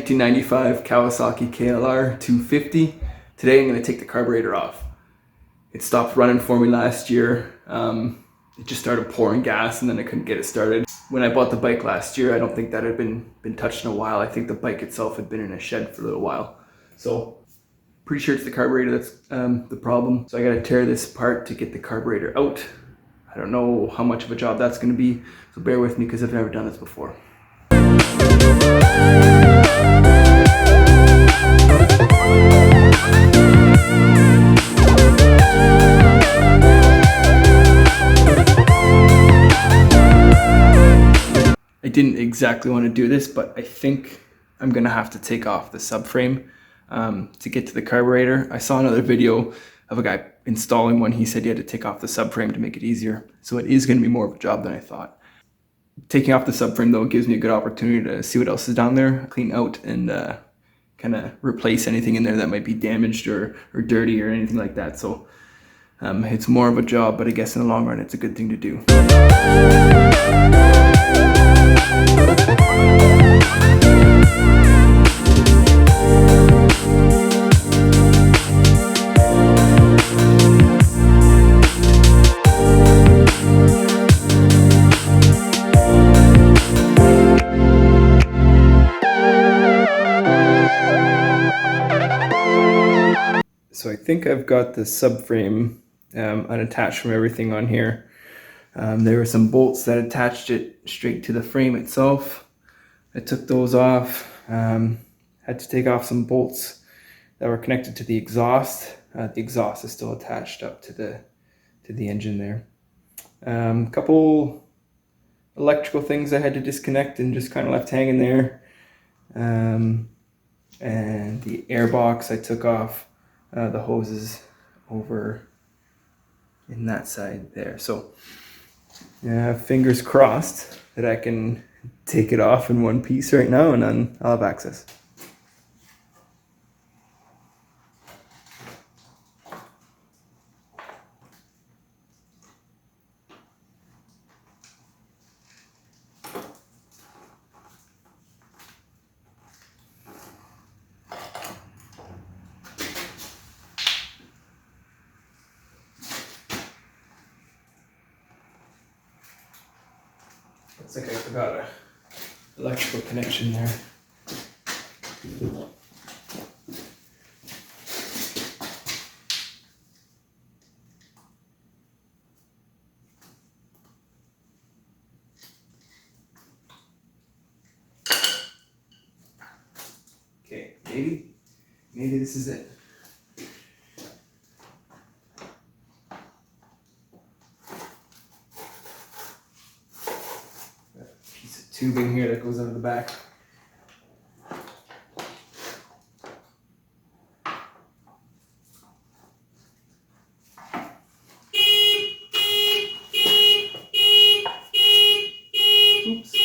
1995 Kawasaki KLR 250. Today I'm going to take the carburetor off. It stopped running for me last year. It just started pouring gas and then I couldn't get it started. When I bought the bike last year, I don't think that had been touched in a while. I think the bike itself had been in a shed for a little while. So pretty sure it's the carburetor that's the problem. So I got to tear this apart to get the carburetor out. I don't know how much of a job that's going to be, so bear with me because I've never done this before. I didn't exactly want to do this, but I think I'm going to have to take off the subframe to get to the carburetor. I saw another video of a guy installing one. He said he had to take off the subframe to make it easier. So it is going to be more of a job than I thought. Taking off the subframe though gives me a good opportunity to see what else is down there, clean out and kind of replace anything in there that might be damaged or dirty or anything like that. So it's more of a job, but I guess in the long run it's a good thing to do. So I think I've got the subframe unattached from everything on here. There were some bolts that attached it straight to the frame itself. I took those off. Had to take off some bolts that were connected to the exhaust. The exhaust is still attached up to the engine there. Couple electrical things I had to disconnect and just kind of left hanging there. And the air box I took off. The hoses over in that side there. So fingers crossed that I can take it off in one piece right now and then I'll have access. Looks like I forgot an electrical connection there. Okay, maybe this is it. Tubing here that goes out of the back. Oops.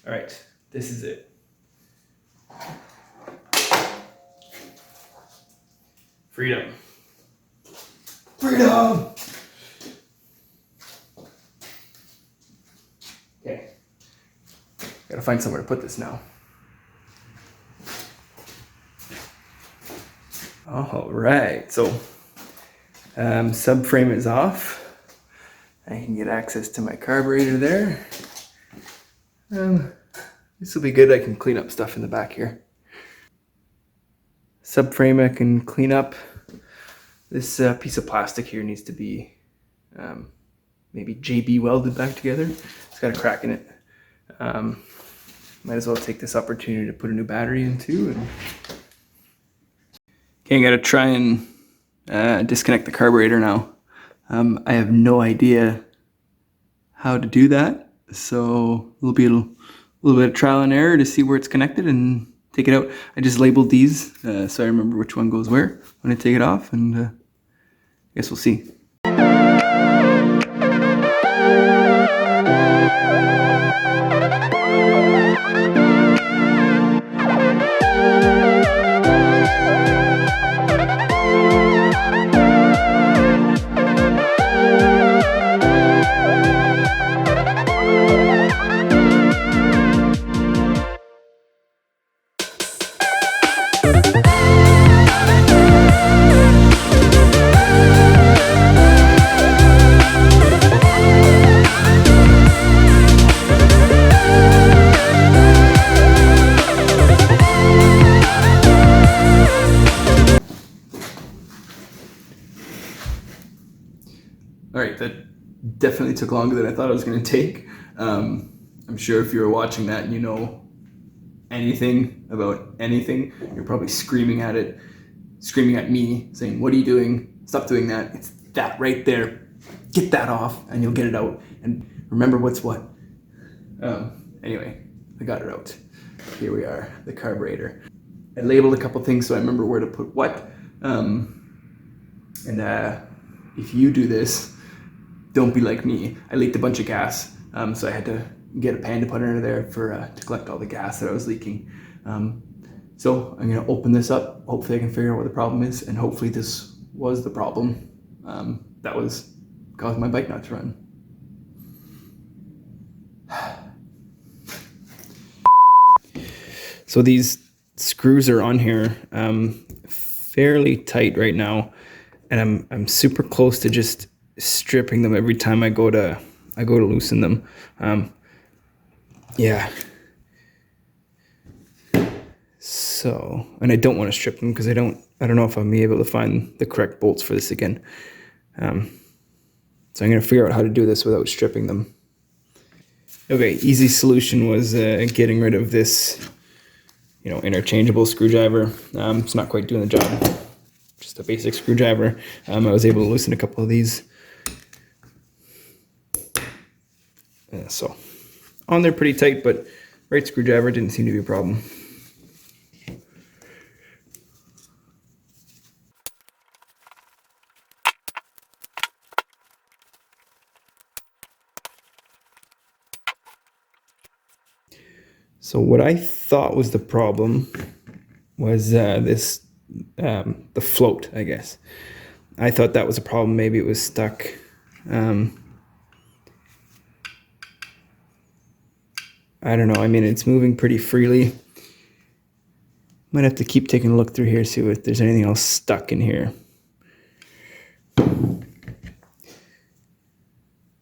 All right, this is it. Freedom. Freedom! Okay. Gotta find somewhere to put this now. All right, so subframe is off. I can get access to my carburetor there. This will be good. I can clean up stuff in the back here. Subframe I can clean up. This piece of plastic here needs to be maybe JB welded back together. It's got a crack in it. Might as well take this opportunity to put a new battery in too. Okay, I gotta try and disconnect the carburetor now. I have no idea how to do that, so it'll be a little bit of trial and error to see where it's connected and take it out. I just labeled these so I remember which one goes where when I take it off, and I guess we'll see. definitely took longer than I thought it was going to take. I'm sure if you were watching that and you know anything about anything, you're probably screaming at it, screaming at me, saying, "What are you doing? Stop doing that. It's that right there. Get that off and you'll get it out. And remember what's what." Anyway, I got it out. Here we are, the carburetor. I labeled a couple things so I remember where to put what. If you do this, don't be like me. I leaked a bunch of gas, so I had to get a pan to put under there to collect all the gas that I was leaking. So I'm gonna open this up. Hopefully I can figure out what the problem is, and hopefully this was the problem that was causing my bike not to run. So these screws are on here fairly tight right now, and I'm super close to just stripping them every time I go to loosen them. Yeah. So, and I don't want to strip them because I don't know if I'll be able to find the correct bolts for this again. So I'm going to figure out how to do this without stripping them. Okay, easy solution was getting rid of this, interchangeable screwdriver. It's not quite doing the job. Just a basic screwdriver. I was able to loosen a couple of these. So on there pretty tight, but right screwdriver didn't seem to be a problem. So what I thought was the problem was the float, I guess. I thought that was a problem. Maybe it was stuck. I don't know. I mean, it's moving pretty freely. Might have to keep taking a look through here, see if there's anything else stuck in here.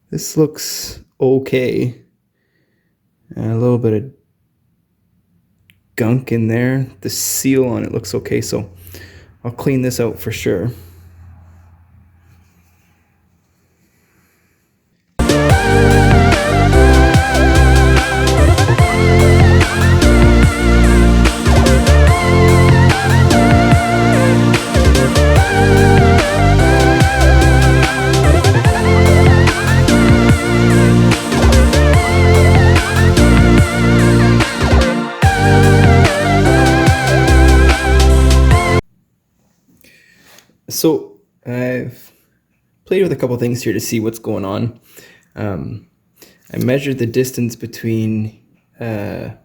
This looks okay. A little bit of gunk in there. The seal on it looks okay, so I'll clean this out for sure. So I've played with a couple things here to see what's going on. I measured the distance between the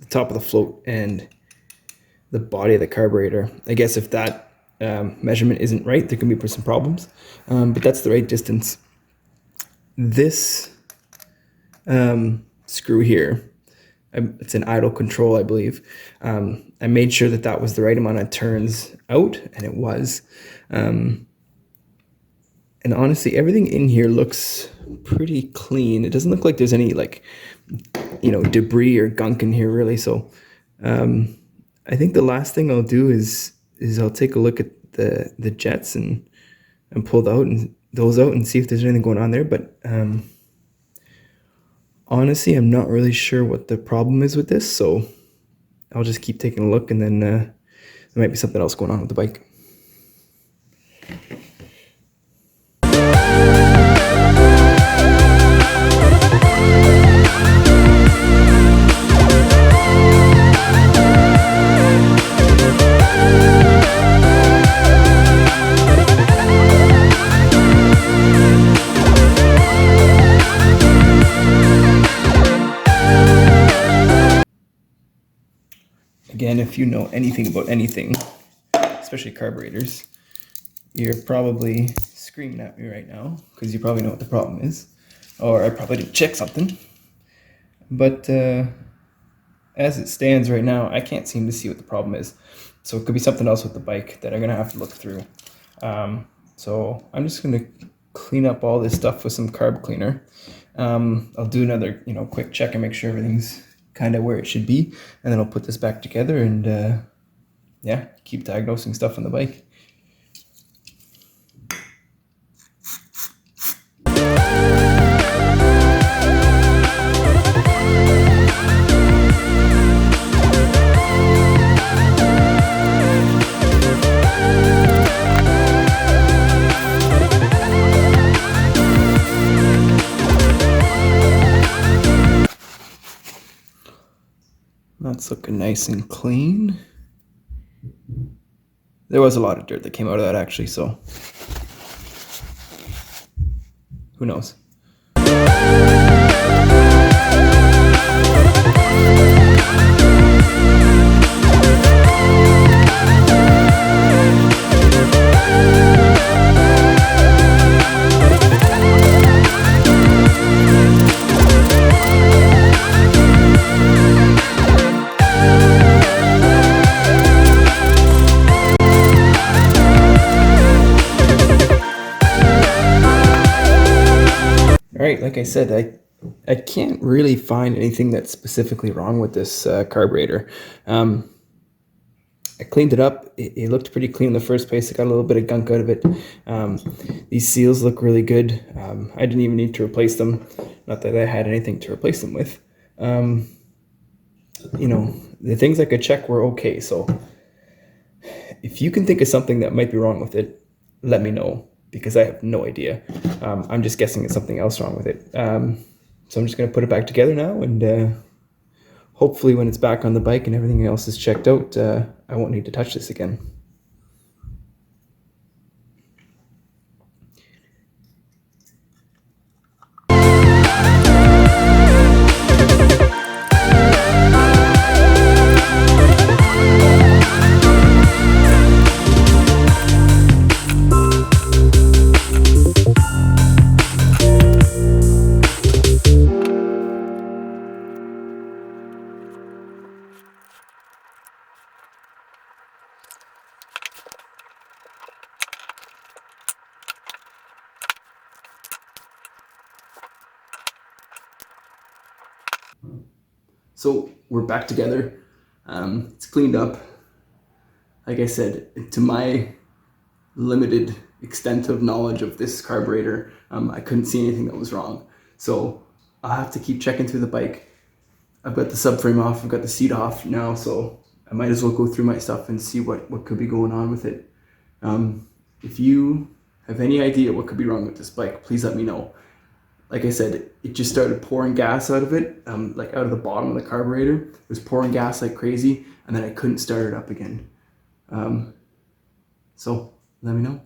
top of the float and the body of the carburetor. I guess if that measurement isn't right, there can be some problems, but that's the right distance. This screw here, it's an idle control, I believe. I made sure that that was the right amount of turns out, and it was. And honestly, everything in here looks pretty clean. It doesn't look like there's any debris or gunk in here really. So I think the last thing I'll do is I'll take a look at the jets and pull those out and see if there's anything going on there. But honestly, I'm not really sure what the problem is with this, so I'll just keep taking a look, and then there might be something else going on with the bike. Again, if you know anything about anything, especially carburetors, you're probably screaming at me right now because you probably know what the problem is, or I probably didn't check something. But as it stands right now, I can't seem to see what the problem is. So it could be something else with the bike that I'm gonna have to look through. So I'm just gonna clean up all this stuff with some carb cleaner. I'll do another quick check and make sure everything's kind of where it should be, and then I'll put this back together and yeah, keep diagnosing stuff on the bike. That's looking nice and clean. There was a lot of dirt that came out of that actually, so who knows? All right, like I said, I can't really find anything that's specifically wrong with this carburetor. I cleaned it up. It looked pretty clean in the first place. I got a little bit of gunk out of it. These seals look really good. I didn't even need to replace them. Not that I had anything to replace them with. You know, the things I could check were okay. So if you can think of something that might be wrong with it, let me know, because I have no idea. I'm just guessing it's something else wrong with it. So I'm just going to put it back together now, and hopefully when it's back on the bike and everything else is checked out, I won't need to touch this again. So we're back together. It's cleaned up. Like I said, to my limited extent of knowledge of this carburetor, I couldn't see anything that was wrong. So I'll have to keep checking through the bike. I've got the subframe off, I've got the seat off now, so I might as well go through my stuff and see what could be going on with it. If you have any idea what could be wrong with this bike, please let me know. Like I said, it just started pouring gas out of it, like out of the bottom of the carburetor. It was pouring gas like crazy, and then I couldn't start it up again. So let me know.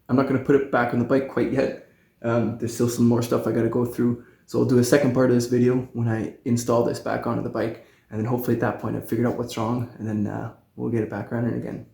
I'm not going to put it back on the bike quite yet. There's still some more stuff I got to go through. So I'll do a second part of this video when I install this back onto the bike, and then hopefully at that point I've figured out what's wrong, and then we'll get it back running again.